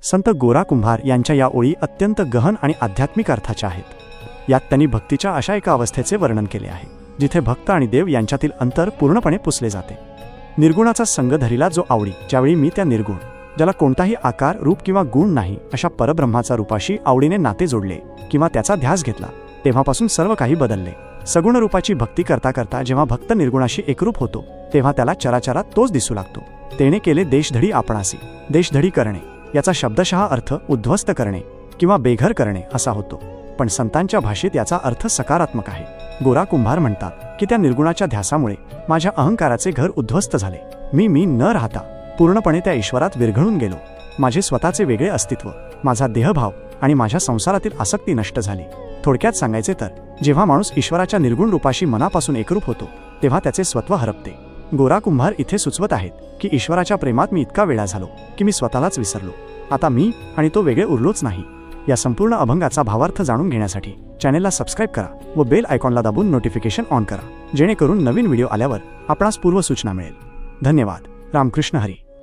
संत गोरा कुंभार यांच्या या ओळी अत्यंत गहन आणि आध्यात्मिक अर्थाच्या आहेत। यात त्यांनी भक्तीच्या अशा एका अवस्थेचे वर्णन केले आहे जिथे भक्त आणि देव यांच्यातील अंतर पूर्णपणे पुसले जाते। निर्गुणाचा संग धरिला जो आवडी, ज्यावेळी मी त्या निर्गुण, ज्याला कोणताही आकार, रूप किंवा गुण नाही, अशा परब्रह्माचा रूपाशी आवडीने नाते जोडले किंवा त्याचा ध्यास घेतला, तेव्हापासून सर्व काही बदलले। सगुण रूपाची भक्ती करता करता जेव्हा भक्त निर्गुणाशी एकरूप होतो तेव्हा त्याला चराचरात तोच दिसू लागतो। तेने केले देशधडी आपणासी। देशधडी करणे याचा शब्दशः अर्थ उद्ध्वस्त करणे किंवा बेघर करणे असा होतो, पण संतांच्या भाषेत याचा अर्थ सकारात्मक आहे। गोरा कुंभार म्हणतात की त्या निर्गुणाच्या ध्यासामुळे माझ्या अहंकाराचे घर उद्ध्वस्त झाले। मी न राहता पूर्णपणे त्या ईश्वरात विरघळून गेलो। माझे स्वतःचे वेगळे अस्तित्व, माझा देहभाव आणि माझ्या संसारातील आसक्ती नष्ट झाली। थोडक्यात सांगायचे तर जेव्हा माणूस ईश्वराच्या निर्गुण रूपाशी मनापासून एकरूप होतो तेव्हा त्याचे स्वत्व हरपते। गोरा कुंभार इथे सुचवत आहेत की ईश्वराच्या प्रेमात मी इतका वेडा झालो की मी स्वतःलाच विसरलो। आता मी आणि तो वेगळे उरलोच नाही। या संपूर्ण अभंगाचा भावार्थ जाणून घेण्यासाठी चॅनेलला सबस्क्राईब करा व बेल आयकॉनला दाबून नोटिफिकेशन ऑन करा, जेणेकरून नवीन व्हिडिओ आल्यावर आपणास पूर्व सूचना मिळेल। धन्यवाद। रामकृष्ण हरी।